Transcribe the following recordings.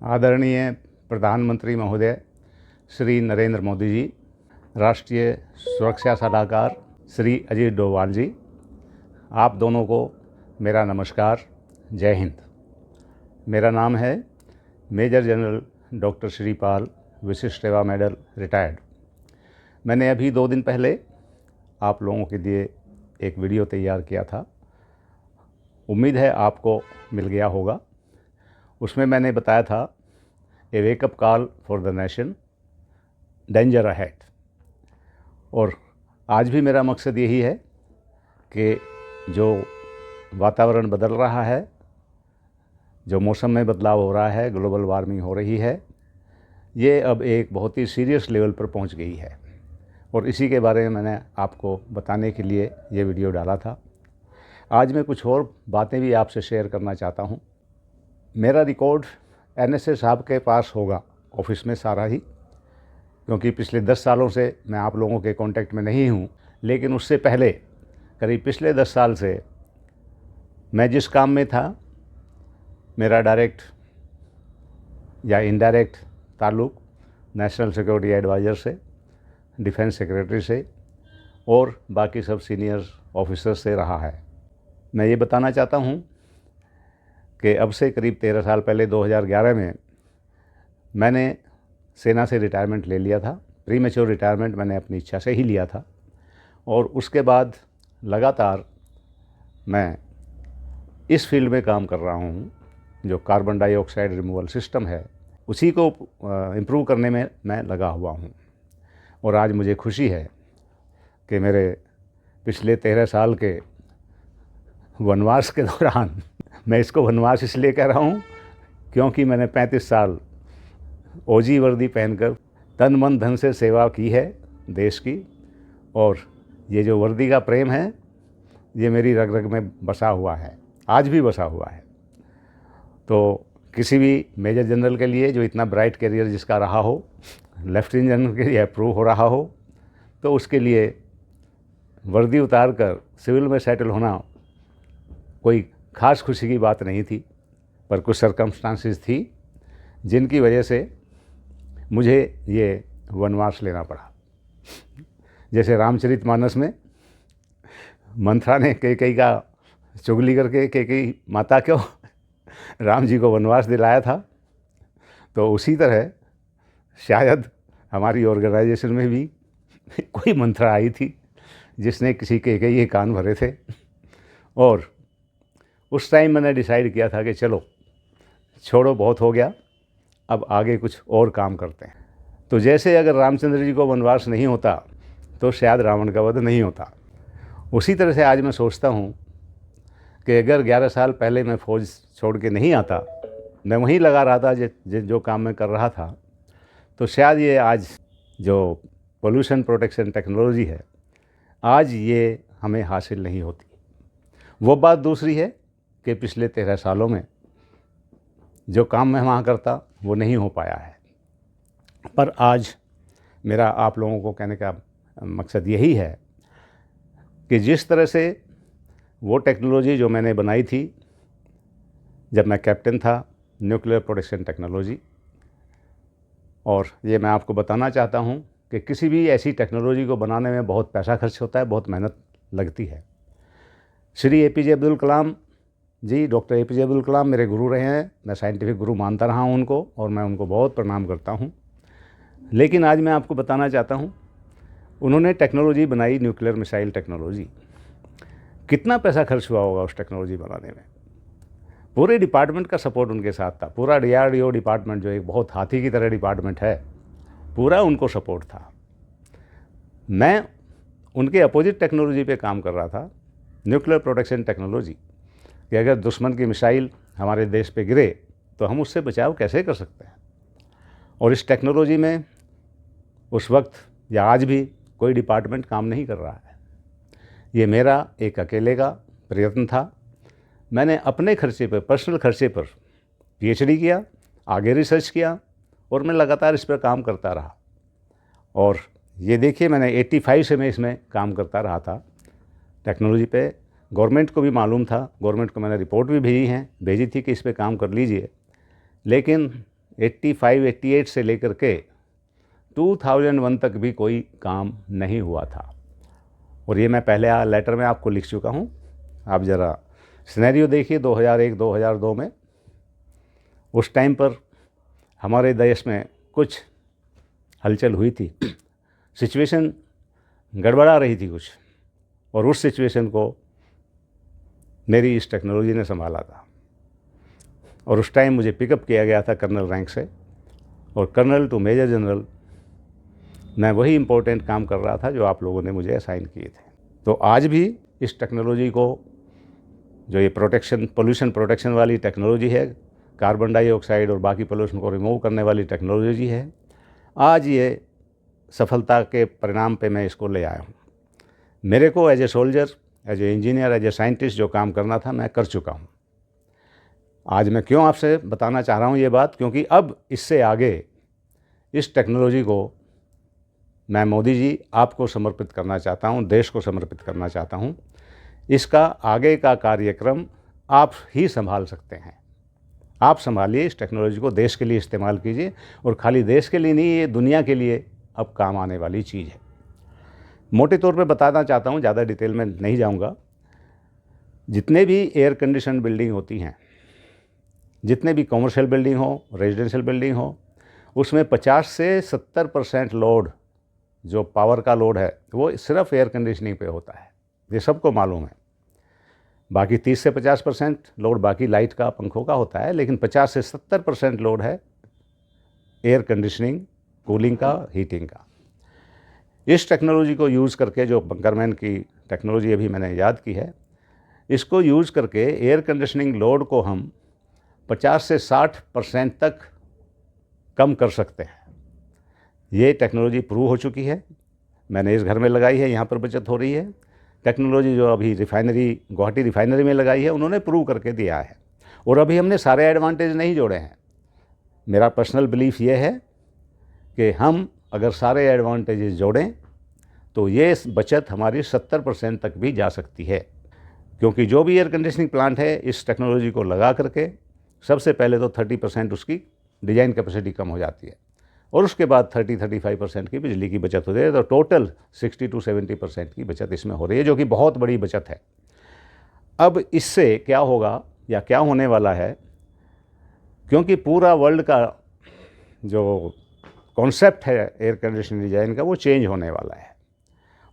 आदरणीय प्रधानमंत्री महोदय श्री नरेंद्र मोदी जी, राष्ट्रीय सुरक्षा सलाहकार श्री अजीत डोभाल जी, आप दोनों को मेरा नमस्कार। जय हिंद। मेरा नाम है मेजर जनरल डॉक्टर श्रीपाल, विशिष्ट सेवा मेडल, रिटायर्ड। मैंने अभी 2 दिन पहले आप लोगों के लिए एक वीडियो तैयार किया था, उम्मीद है आपको मिल गया होगा। उसमें मैंने बताया था a wake up call for the nation, danger ahead. और आज भी मेरा मकसद यही है कि जो वातावरण बदल रहा है, जो मौसम में बदलाव हो रहा है, ग्लोबल वार्मिंग हो रही है, ये अब एक बहुत ही सीरियस लेवल पर पहुंच गई है। और इसी के बारे में मैंने आपको बताने के लिए ये वीडियो डाला था। आज मैं कुछ और बातें भी आपसे शेयर करना चाहता हूं। मेरा रिकॉर्ड NSA साहब के पास होगा ऑफिस में सारा ही, क्योंकि पिछले 10 सालों से मैं आप लोगों के कांटेक्ट में नहीं हूं। लेकिन उससे पहले करीब पिछले 10 साल से मैं जिस काम में था, मेरा डायरेक्ट या इनडायरेक्ट ताल्लुक़ नेशनल सिक्योरिटी एडवाइज़र से, डिफेंस सेक्रेटरी से और बाकी सब सीनियर ऑफिसर्स से रहा है। मैं ये बताना चाहता हूँ कि अब से करीब 13 साल पहले 2011 में मैंने सेना से रिटायरमेंट ले लिया था। प्रीमेच्योर रिटायरमेंट मैंने अपनी इच्छा से ही लिया था। और उसके बाद लगातार मैं इस फील्ड में काम कर रहा हूँ, जो कार्बन डाइऑक्साइड रिमूवल सिस्टम है, उसी को इम्प्रूव करने में मैं लगा हुआ हूँ। और आज मुझे खुशी है कि मेरे पिछले 13 साल के वनवास के दौरान, मैं इसको वनवास इसलिए कह रहा हूँ क्योंकि मैंने 35 साल OG वर्दी पहनकर तन मन धन से सेवा की है देश की। और ये जो वर्दी का प्रेम है, ये मेरी रग रग में बसा हुआ है, आज भी बसा हुआ है। तो किसी भी मेजर जनरल के लिए जो इतना ब्राइट करियर जिसका रहा हो, लेफ्टिनेंट जनरल के लिए अप्रूव हो रहा हो, तो उसके लिए वर्दी उतार कर सिविल में सेटल होना कोई ख़ास खुशी की बात नहीं थी। पर कुछ सर्कमस्टांसेस थी जिनकी वजह से मुझे ये वनवास लेना पड़ा। जैसे रामचरितमानस में मंथरा ने कैकेयी का चुगली करके कैकेयी माता को राम जी को वनवास दिलाया था, तो उसी तरह शायद हमारी ऑर्गेनाइजेशन में भी कोई मंथरा आई थी जिसने किसी कैकेयी के कान भरे थे। और उस टाइम मैंने डिसाइड किया था कि चलो छोड़ो, बहुत हो गया, अब आगे कुछ और काम करते हैं। तो जैसे अगर रामचंद्र जी को वनवास नहीं होता तो शायद रावण का वध नहीं होता, उसी तरह से आज मैं सोचता हूँ कि अगर 11 साल पहले मैं फ़ौज छोड़ के नहीं आता, मैं वहीं लगा रहा था जो काम मैं कर रहा था, तो शायद ये आज जो पोल्यूशन प्रोटेक्शन टेक्नोलॉजी है, आज ये हमें हासिल नहीं होती। वो बात दूसरी है कि पिछले 13 सालों में जो काम मैं वहाँ करता वो नहीं हो पाया है। पर आज मेरा आप लोगों को कहने का मकसद यही है कि जिस तरह से वो टेक्नोलॉजी जो मैंने बनाई थी जब मैं कैप्टन था, न्यूक्लियर प्रोटेक्शन टेक्नोलॉजी, और ये मैं आपको बताना चाहता हूँ कि किसी भी ऐसी टेक्नोलॉजी को बनाने में बहुत पैसा खर्च होता है, बहुत मेहनत लगती है। श्री APJ अब्दुल कलाम जी, डॉक्टर APJ अब्दुल कलाम मेरे गुरु रहे हैं। मैं साइंटिफिक गुरु मानता रहा हूं उनको, और मैं उनको बहुत प्रणाम करता हूं। लेकिन आज मैं आपको बताना चाहता हूं, उन्होंने टेक्नोलॉजी बनाई, न्यूक्लियर मिसाइल टेक्नोलॉजी। कितना पैसा खर्च हुआ होगा उस टेक्नोलॉजी बनाने में। पूरे डिपार्टमेंट का सपोर्ट उनके साथ था। पूरा DRDO डिपार्टमेंट, जो एक बहुत हाथी की तरह डिपार्टमेंट है, पूरा उनको सपोर्ट था। मैं उनके अपोजिट टेक्नोलॉजी पर काम कर रहा था, न्यूक्लियर प्रोटेक्शन टेक्नोलॉजी, कि अगर दुश्मन की मिसाइल हमारे देश पे गिरे तो हम उससे बचाव कैसे कर सकते हैं। और इस टेक्नोलॉजी में उस वक्त या आज भी कोई डिपार्टमेंट काम नहीं कर रहा है। ये मेरा एक अकेले का प्रयत्न था। मैंने अपने खर्चे पर, पर्सनल खर्चे पर PhD किया, आगे रिसर्च किया, और मैं लगातार इस पर काम करता रहा। और ये देखिए, मैंने 85 से मैं इसमें काम करता रहा था टेक्नोलॉजी पे। गवर्नमेंट को भी मालूम था, गवर्नमेंट को मैंने रिपोर्ट भी भेजी थी कि इस पे काम कर लीजिए। लेकिन 85-88 से लेकर के 2001 तक भी कोई काम नहीं हुआ था। और ये मैं पहले लेटर में आपको लिख चुका हूँ। आप ज़रा सिनेरियो देखिए 2001-2002 में, उस टाइम पर हमारे देश में कुछ हलचल हुई थी, सिचुएशन गड़बड़ा रही थी कुछ, और उस सिचुएशन को मेरी इस टेक्नोलॉजी ने संभाला था। और उस टाइम मुझे पिकअप किया गया था कर्नल रैंक से, और कर्नल टू मेजर जनरल मैं वही इम्पोर्टेंट काम कर रहा था जो आप लोगों ने मुझे असाइन किए थे। तो आज भी इस टेक्नोलॉजी को, जो ये पोल्यूशन प्रोटेक्शन वाली टेक्नोलॉजी है, कार्बन डाइऑक्साइड और बाकी पोल्यूशन को रिमूव करने वाली टेक्नोलॉजी है, आज ये सफलता के परिणाम पे मैं इसको ले आया हूँ। मेरे को as a soldier, as a engineer, as a scientist जो काम करना था मैं कर चुका हूँ। आज मैं क्यों आपसे बताना चाह रहा हूँ ये बात, क्योंकि अब इससे आगे इस टेक्नोलॉजी को मैं मोदी जी आपको समर्पित करना चाहता हूँ, देश को समर्पित करना चाहता हूँ। इसका आगे का कार्यक्रम आप ही संभाल सकते हैं। आप संभालिए इस टेक्नोलॉजी को, देश के लिए इस्तेमाल कीजिए, और खाली देश के लिए नहीं, ये दुनिया के लिए अब काम आने वाली चीज़ है। मोटे तौर पे बताना चाहता हूँ, ज़्यादा डिटेल में नहीं जाऊँगा। जितने भी एयर कंडीशन बिल्डिंग होती हैं, जितने भी कमर्शियल बिल्डिंग हो, रेजिडेंशियल बिल्डिंग हो, उसमें 50 से 70% लोड, जो पावर का लोड है, वो सिर्फ एयर कंडीशनिंग पे होता है। ये सबको मालूम है। बाकी 30 से 50% लोड बाकी लाइट का, पंखों का होता है, लेकिन 50 से 70% लोड है एयर कंडीशनिंग, कूलिंग का, हीटिंग का। इस टेक्नोलॉजी को यूज़ करके, जो बंकरमैन की टेक्नोलॉजी अभी मैंने याद की है, इसको यूज़ करके एयर कंडीशनिंग लोड को हम 50 से 60% तक कम कर सकते हैं। ये टेक्नोलॉजी प्रूव हो चुकी है, मैंने इस घर में लगाई है, यहाँ पर बचत हो रही है। टेक्नोलॉजी जो अभी रिफाइनरी, गुवाहाटी रिफाइनरी में लगाई है, उन्होंने प्रूव करके दिया है। और अभी हमने सारे एडवांटेज नहीं जोड़े हैं। मेरा पर्सनल बिलीफ ये है कि हम अगर सारे एडवांटेजेस जोड़ें तो ये बचत हमारी 70% तक भी जा सकती है। क्योंकि जो भी एयर कंडीशनिंग प्लांट है, इस टेक्नोलॉजी को लगा करके सबसे पहले तो 30% उसकी डिज़ाइन कैपेसिटी कम हो जाती है, और उसके बाद 30-35% की बिजली की बचत हो रही है। तो टोटल 60-70% की बचत इसमें हो रही है, जो कि बहुत बड़ी बचत है। अब इससे क्या होगा या क्या होने वाला है, क्योंकि पूरा वर्ल्ड का जो कॉन्सेप्ट है एयर कंडीशनिंग डिज़ाइन का, वो चेंज होने वाला है।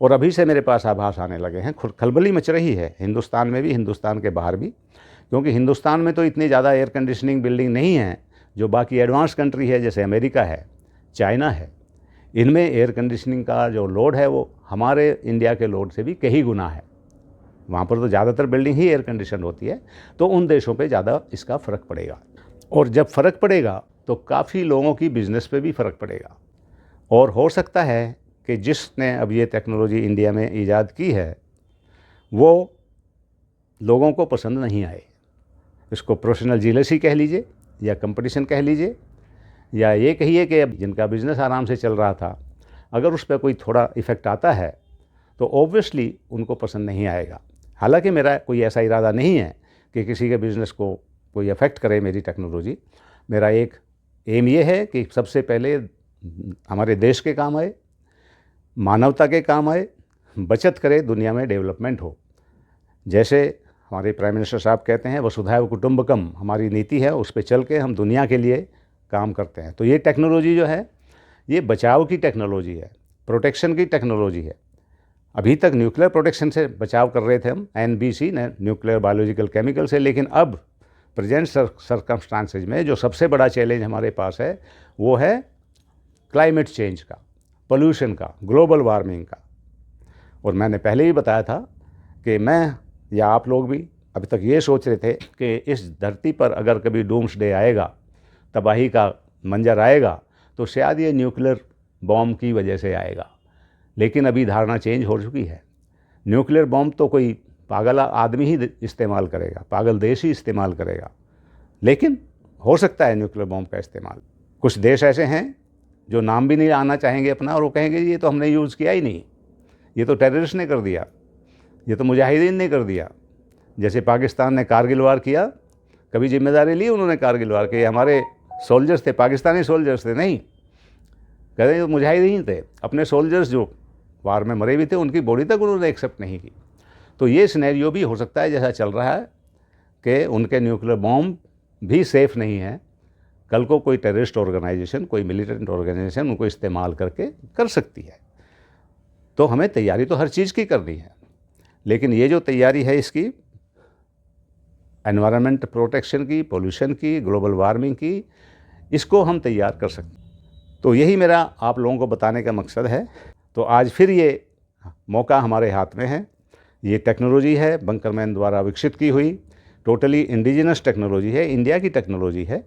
और अभी से मेरे पास आभास आने लगे हैं, खलबली मच रही है हिंदुस्तान में भी, हिंदुस्तान के बाहर भी। क्योंकि हिंदुस्तान में तो इतनी ज़्यादा एयर कंडीशनिंग बिल्डिंग नहीं है जो बाकी एडवांस कंट्री है, जैसे अमेरिका है, चाइना है। इनमें एयर कंडीशनिंग का जो लोड है वो हमारे इंडिया के लोड से भी कई गुना है। वहाँ पर तो ज़्यादातर बिल्डिंग ही एयर कंडीशन होती है, तो उन देशों पे ज़्यादा इसका फ़र्क पड़ेगा। और जब फ़र्क पड़ेगा तो काफ़ी लोगों की बिज़नेस पे भी फ़र्क पड़ेगा। और हो सकता है कि जिसने अब ये टेक्नोलॉजी इंडिया में ईजाद की है, वो लोगों को पसंद नहीं आए। इसको प्रोफेशनल जीलेसी कह लीजिए, या कंपटीशन कह लीजिए, या ये कहिए कि अब जिनका बिज़नेस आराम से चल रहा था, अगर उस पर कोई थोड़ा इफ़ेक्ट आता है तो ऑब्वियसली उनको पसंद नहीं आएगा। हालांकि मेरा कोई ऐसा इरादा नहीं है कि किसी के बिज़नेस को कोई इफ़ेक्ट करे मेरी टेक्नोलॉजी। मेरा एक एम ये है कि सबसे पहले हमारे देश के काम आए, मानवता के काम आए, बचत करे, दुनिया में डेवलपमेंट हो। जैसे हमारे प्राइम मिनिस्टर साहब कहते हैं, वसुधैव कुटुंबकम हमारी नीति है, उस पर चल के हम दुनिया के लिए काम करते हैं। तो ये टेक्नोलॉजी जो है, ये बचाव की टेक्नोलॉजी है, प्रोटेक्शन की टेक्नोलॉजी है। अभी तक न्यूक्लियर प्रोटेक्शन से बचाव कर रहे थे हम, NBC न्यूक्लियर बायोलॉजिकल केमिकल से, लेकिन अब प्रेजेंट सर्कमस्टांसेज में जो सबसे बड़ा चैलेंज हमारे पास है वो है क्लाइमेट चेंज का, पोल्यूशन का, ग्लोबल वार्मिंग का। और मैंने पहले ही बताया था कि मैं या आप लोग भी अभी तक ये सोच रहे थे कि इस धरती पर अगर कभी डूम्सडे आएगा, तबाही का मंजर आएगा, तो शायद ये न्यूक्लियर बॉम्ब की वजह से आएगा। लेकिन अभी धारणा चेंज हो चुकी है। न्यूक्लियर बॉम्ब तो कोई पागल आदमी ही इस्तेमाल करेगा, पागल देश ही इस्तेमाल करेगा, लेकिन हो सकता है न्यूक्लियर बॉम्ब का इस्तेमाल। कुछ देश ऐसे हैं जो नाम भी नहीं आना चाहेंगे अपना, और वो कहेंगे ये तो हमने यूज़ किया ही नहीं, ये तो टेररिस्ट ने कर दिया, ये तो मुजाहिदीन ने कर दिया। जैसे पाकिस्तान ने कारगिल वार किया, कभी जिम्मेदारी ली उन्होंने कारगिल वार के? हमारे सोल्जर्स थे, पाकिस्तानी सोल्जर्स थे, नहीं, कहते हैं मुजाहिदीन थे, अपने सोल्जर्स जो वार में मरे भी थे उनकी बॉडी तक उन्होंने एक्सेप्ट नहीं की। तो ये सिनेरियो भी हो सकता है जैसा चल रहा है कि उनके न्यूक्लियर बॉम्ब भी सेफ़ नहीं है, कल को कोई टेररिस्ट ऑर्गेनाइजेशन, कोई मिलिटेंट ऑर्गेनाइजेशन उनको इस्तेमाल करके कर सकती है। तो हमें तैयारी तो हर चीज़ की करनी है, लेकिन ये जो तैयारी है इसकी एनवायरनमेंट प्रोटेक्शन की, पोल्यूशन की, ग्लोबल वार्मिंग की, इसको हम तैयार कर सकते हैं। तो यही मेरा आप लोगों को बताने का मकसद है। तो आज फिर ये मौका हमारे हाथ में है। ये टेक्नोलॉजी है बंकरमैन द्वारा विकसित की हुई, टोटली इंडिजिनस टेक्नोलॉजी है, इंडिया की टेक्नोलॉजी है।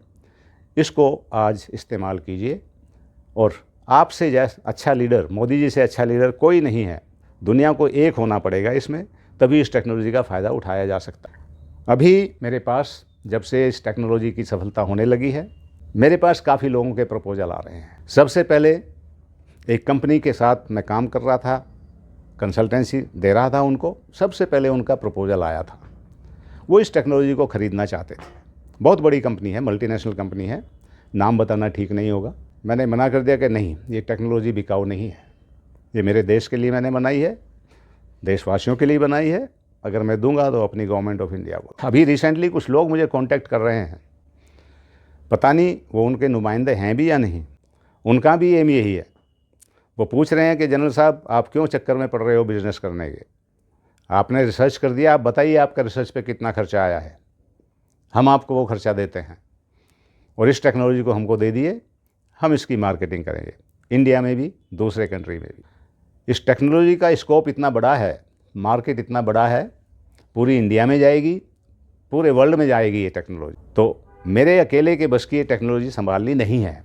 इसको आज इस्तेमाल कीजिए और आपसे जैसा अच्छा लीडर, मोदी जी से अच्छा लीडर कोई नहीं है। दुनिया को एक होना पड़ेगा इसमें, तभी इस टेक्नोलॉजी का फ़ायदा उठाया जा सकता है। अभी मेरे पास जब से इस टेक्नोलॉजी की सफलता होने लगी है, मेरे पास काफ़ी लोगों के प्रपोजल आ रहे हैं। सबसे पहले एक कंपनी के साथ मैं काम कर रहा था, कंसल्टेंसी दे रहा था उनको। सबसे पहले उनका प्रपोजल आया था, वो इस टेक्नोलॉजी को ख़रीदना चाहते थे। बहुत बड़ी कंपनी है, मल्टीनेशनल कंपनी है, नाम बताना ठीक नहीं होगा। मैंने मना कर दिया कि नहीं, ये टेक्नोलॉजी बिकाऊ नहीं है, ये मेरे देश के लिए मैंने बनाई है, देशवासियों के लिए बनाई है। अगर मैं दूंगा तो अपनी गवर्नमेंट ऑफ इंडिया को। अभी रिसेंटली कुछ लोग मुझे कांटेक्ट कर रहे हैं, पता नहीं वो उनके नुमाइंदे हैं भी या नहीं। उनका भी एम यही है, वो पूछ रहे हैं कि जनरल साहब आप क्यों चक्कर में पड़ रहे हो बिज़नेस करने के, आपने रिसर्च कर दिया, आप बताइए आपका रिसर्च पे कितना खर्चा आया है, हम आपको वो खर्चा देते हैं और इस टेक्नोलॉजी को हमको दे दिए, हम इसकी मार्केटिंग करेंगे इंडिया में भी, दूसरे कंट्री में भी। इस टेक्नोलॉजी का स्कोप इतना बड़ा है, मार्केट इतना बड़ा है, पूरी इंडिया में जाएगी, पूरे वर्ल्ड में जाएगी ये टेक्नोलॉजी। तो मेरे अकेले के बस की ये टेक्नोलॉजी संभालनी नहीं है।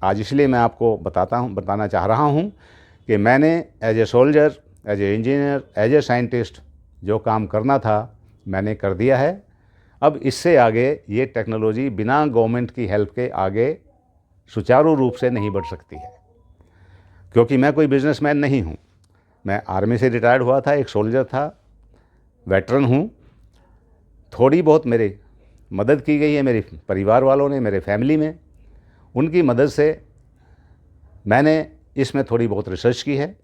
आज इसलिए मैं आपको बताना चाह रहा हूँ कि मैंने as a soldier, as a engineer, as a scientist जो काम करना था मैंने कर दिया है। अब इससे आगे ये टेक्नोलॉजी बिना गवर्नमेंट की हेल्प के आगे सुचारू रूप से नहीं बढ़ सकती है, क्योंकि मैं कोई बिजनेसमैन नहीं हूँ। मैं आर्मी से रिटायर्ड हुआ था, एक सोल्जर था, वेटरन हूँ। थोड़ी बहुत मेरी मदद की गई है मेरे परिवार वालों ने, मेरे फैमिली में, उनकी मदद से मैंने इसमें थोड़ी बहुत रिसर्च की है।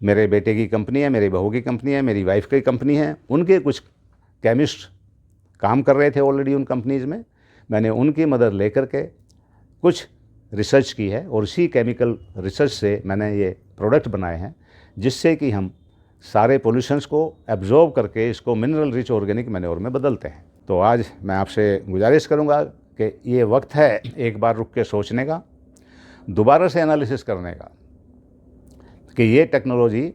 मेरे बेटे की कंपनी है, मेरी बहू की कंपनी है, मेरी वाइफ की कंपनी है, उनके कुछ केमिस्ट काम कर रहे थे ऑलरेडी उन कंपनीज़ में। मैंने उनकी मदद लेकर के कुछ रिसर्च की है और इसी केमिकल रिसर्च से मैंने ये प्रोडक्ट बनाए हैं, जिससे कि हम सारे पोल्यूशंस को एब्जॉर्ब करके इसको मिनरल रिच ऑर्गेनिक मैन्योर में बदलते हैं। तो आज मैं आपसे गुजारिश करूंगा कि ये वक्त है एक बार रुक के सोचने का, दोबारा से एनालिसिस करने का कि ये टेक्नोलॉजी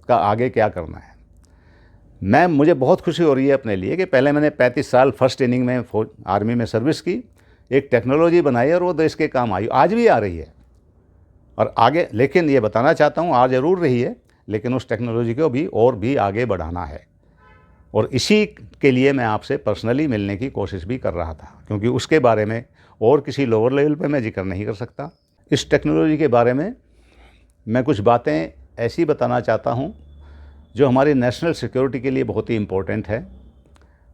का आगे क्या करना है। मुझे बहुत खुशी हो रही है अपने लिए कि पहले मैंने 35 साल फर्स्ट इनिंग में आर्मी में सर्विस की, एक टेक्नोलॉजी बनाई और वो देश के काम आई, आज भी आ रही है और आगे। लेकिन ये बताना चाहता हूँ, आ ज़रूर रही है, लेकिन उस टेक्नोलॉजी को भी और भी आगे बढ़ाना है। और इसी के लिए मैं आपसे पर्सनली मिलने की कोशिश भी कर रहा था, क्योंकि उसके बारे में और किसी लोअर लेवल पे मैं जिक्र नहीं कर सकता। इस टेक्नोलॉजी के बारे में मैं कुछ बातें ऐसी बताना चाहता हूँ जो हमारी नेशनल सिक्योरिटी के लिए बहुत ही इम्पोर्टेंट है,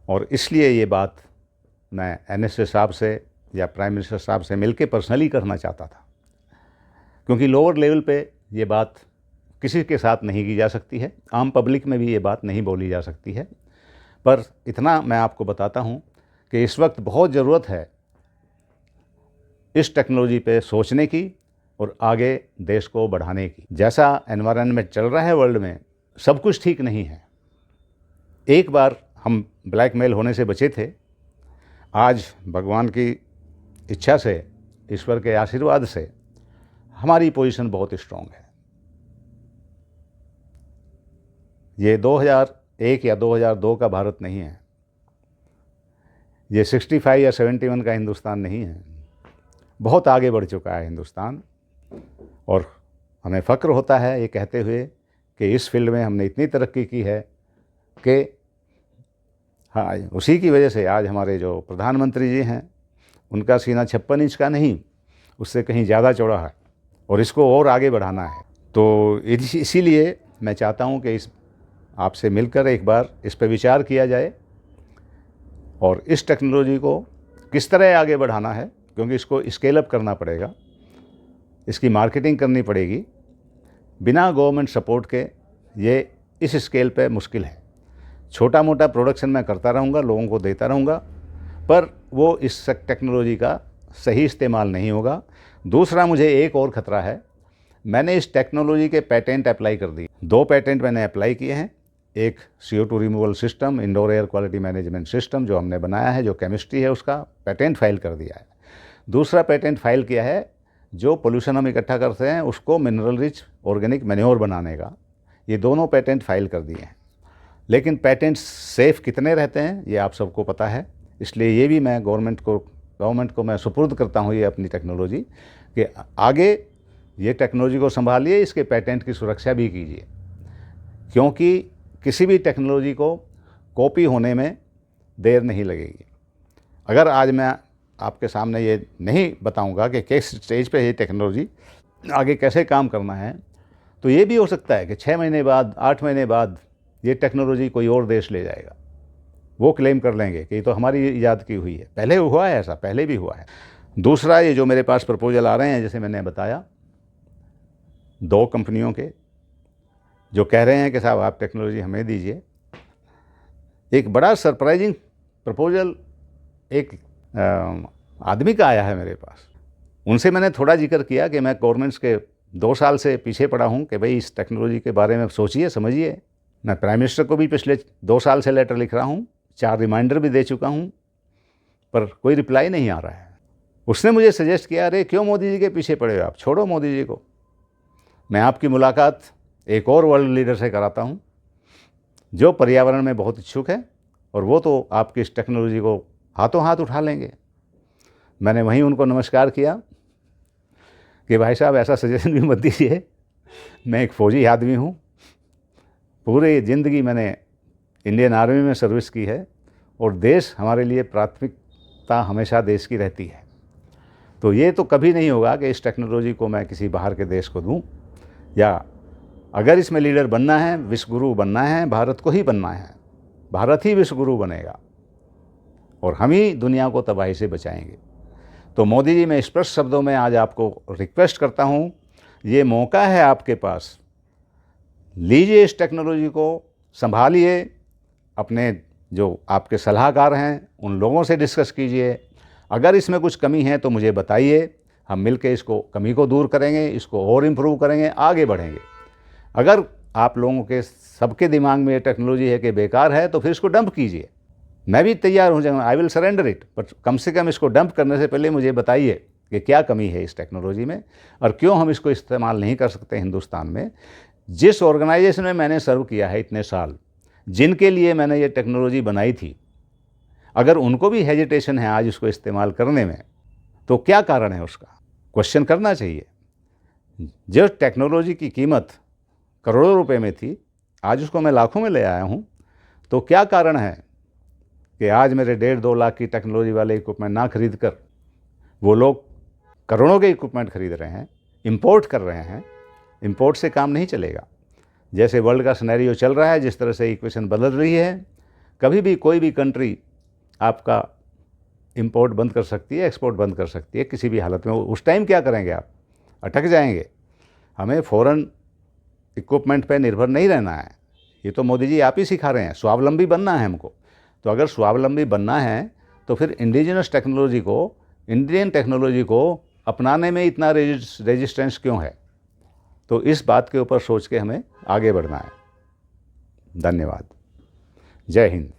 और इसलिए ये बात मैं NSA साहब से या प्राइम मिनिस्टर साहब से मिलके पर्सनली करना चाहता था, क्योंकि लोअर लेवल पे ये बात किसी के साथ नहीं की जा सकती है, आम पब्लिक में भी ये बात नहीं बोली जा सकती है। पर इतना मैं आपको बताता हूँ कि इस वक्त बहुत ज़रूरत है इस टेक्नोलॉजी पे सोचने की और आगे देश को बढ़ाने की। जैसा एनवायरनमेंट चल रहा है वर्ल्ड में, सब कुछ ठीक नहीं है। एक बार हम ब्लैकमेल होने से बचे थे, आज भगवान की इच्छा से, ईश्वर के आशीर्वाद से हमारी पोजीशन बहुत स्ट्रॉन्ग है। ये 2001 या 2002 का भारत नहीं है, ये 65 या 71 का हिंदुस्तान नहीं है। बहुत आगे बढ़ चुका है हिंदुस्तान, और हमें फ़क्र होता है ये कहते हुए कि इस फील्ड में हमने इतनी तरक्की की है कि हाँ, उसी की वजह से आज हमारे जो प्रधानमंत्री जी हैं उनका सीना 56 इंच का नहीं, उससे कहीं ज़्यादा चौड़ा है, और इसको और आगे बढ़ाना है। तो इसीलिए मैं चाहता हूँ कि आपसे मिलकर एक बार इस पर विचार किया जाए और इस टेक्नोलॉजी को किस तरह आगे बढ़ाना है, क्योंकि इसको स्केल अप करना पड़ेगा, इसकी मार्केटिंग करनी पड़ेगी। बिना गवर्नमेंट सपोर्ट के ये इस स्केल पे मुश्किल है। छोटा मोटा प्रोडक्शन मैं करता रहूँगा, लोगों को देता रहूँगा, पर वो इस टेक्नोलॉजी का सही इस्तेमाल नहीं होगा। दूसरा, मुझे एक और ख़तरा है। मैंने इस टेक्नोलॉजी के पेटेंट अप्लाई कर दिए। 2 पेटेंट मैंने अप्लाई किए हैं। एक CO2 removal system, indoor air quality management system जो हमने बनाया है, जो केमिस्ट्री है, उसका पेटेंट फाइल कर दिया है। दूसरा पेटेंट फाइल किया है जो पोल्यूशन हम इकट्ठा करते हैं उसको मिनरल रिच ऑर्गेनिक मैन्योर बनाने का। ये दोनों पेटेंट फाइल कर दिए हैं। लेकिन पेटेंट सेफ़ कितने रहते हैं ये आप सबको पता है, इसलिए ये भी मैं गवर्नमेंट को मैं सुपुर्द करता हूँ ये अपनी टेक्नोलॉजी, कि आगे ये टेक्नोलॉजी को संभालिए, इसके पेटेंट की सुरक्षा भी कीजिए, क्योंकि किसी भी टेक्नोलॉजी को कॉपी होने में देर नहीं लगेगी। अगर आज मैं आपके सामने ये नहीं बताऊंगा कि किस स्टेज पे ये टेक्नोलॉजी आगे कैसे काम करना है, तो ये भी हो सकता है कि 6 महीने बाद, 8 महीने बाद ये टेक्नोलॉजी कोई और देश ले जाएगा। वो क्लेम कर लेंगे कि ये तो हमारी ईजाद की हुई है। पहले हुआ है ऐसा, पहले भी हुआ है। दूसरा, ये जो मेरे पास प्रपोजल आ रहे हैं, जैसे मैंने बताया, 2 कंपनियों के जो कह रहे हैं कि साहब आप टेक्नोलॉजी हमें दीजिए। एक बड़ा सरप्राइजिंग प्रपोजल एक आदमी का आया है मेरे पास। उनसे मैंने थोड़ा जिक्र किया कि मैं गवर्नमेंट्स के 2 साल से पीछे पड़ा हूँ कि भाई इस टेक्नोलॉजी के बारे में सोचिए, समझिए। मैं प्राइम मिनिस्टर को भी पिछले 2 साल से लेटर लिख रहा हूँ, 4 रिमाइंडर भी दे चुका हूँ, पर कोई रिप्लाई नहीं आ रहा है। उसने मुझे सजेस्ट किया, अरे क्यों मोदी जी के पीछे पड़े हो आप, छोड़ो मोदी जी को, मैं आपकी मुलाकात एक और वर्ल्ड लीडर से कराता हूँ जो पर्यावरण में बहुत इच्छुक है, और वो तो आपकी इस टेक्नोलॉजी को हाथों हाथ उठा लेंगे। मैंने वहीं उनको नमस्कार किया कि भाई साहब ऐसा सजेशन भी मत दीजिए, मैं एक फ़ौजी आदमी हूँ, पूरी ज़िंदगी मैंने इंडियन आर्मी में सर्विस की है, और देश हमारे लिए प्राथमिकता हमेशा देश की रहती है। तो ये तो कभी नहीं होगा कि इस टेक्नोलॉजी को मैं किसी बाहर के देश को दूं, या अगर इसमें लीडर बनना है, विश्वगुरु बनना है, भारत को ही बनना है, भारत ही विश्वगुरु बनेगा और हम ही दुनिया को तबाही से बचाएंगे। तो मोदी जी, मैं स्पष्ट शब्दों में आज आपको रिक्वेस्ट करता हूँ, ये मौका है आपके पास, लीजिए इस टेक्नोलॉजी को, संभालिए, अपने जो आपके सलाहकार हैं उन लोगों से डिस्कस कीजिए। अगर इसमें कुछ कमी है तो मुझे बताइए, हम मिलकर इसको कमी को दूर करेंगे, इसको और इम्प्रूव करेंगे, आगे बढ़ेंगे। अगर आप लोगों के सबके दिमाग में ये टेक्नोलॉजी है कि बेकार है, तो फिर इसको डंप कीजिए। मैं भी तैयार हूँ, I will surrender it, but कम से कम इसको डंप करने से पहले मुझे बताइए कि क्या कमी है इस टेक्नोलॉजी में और क्यों हम इसको इस्तेमाल नहीं कर सकते हिंदुस्तान में। जिस ऑर्गेनाइजेशन में मैंने सर्व किया है इतने साल, जिनके लिए मैंने ये टेक्नोलॉजी बनाई थी, अगर उनको भी हेजिटेशन है आज इसको इस्तेमाल करने में, तो क्या कारण है उसका क्वेश्चन करना चाहिए। जो टेक्नोलॉजी की कीमत करोड़ों रुपए में थी, आज उसको मैं लाखों में ले आया हूँ, तो क्या कारण है कि आज मेरे 1.5-2 लाख की टेक्नोलॉजी वाले इक्विपमेंट ना खरीद कर वो लोग करोड़ों के इक्विपमेंट खरीद रहे हैं, इंपोर्ट कर रहे हैं। इंपोर्ट से काम नहीं चलेगा। जैसे वर्ल्ड का सिनेरियो चल रहा है, जिस तरह से इक्वेशन बदल रही है, कभी भी कोई भी कंट्री आपका इंपोर्ट बंद कर सकती है, एक्सपोर्ट बंद कर सकती है किसी भी हालत में। उस टाइम क्या करेंगे आप? अटक जाएंगे। हमें फ़ॉरेन इक्विपमेंट पे निर्भर नहीं रहना है। ये तो मोदी जी आप ही सिखा रहे हैं, स्वावलंबी बनना है हमको। तो अगर स्वावलंबी बनना है तो फिर इंडिजिनस टेक्नोलॉजी को, इंडियन टेक्नोलॉजी को अपनाने में इतना रेजिस्टेंस क्यों है? तो इस बात के ऊपर सोच के हमें आगे बढ़ना है। धन्यवाद। जय हिंद।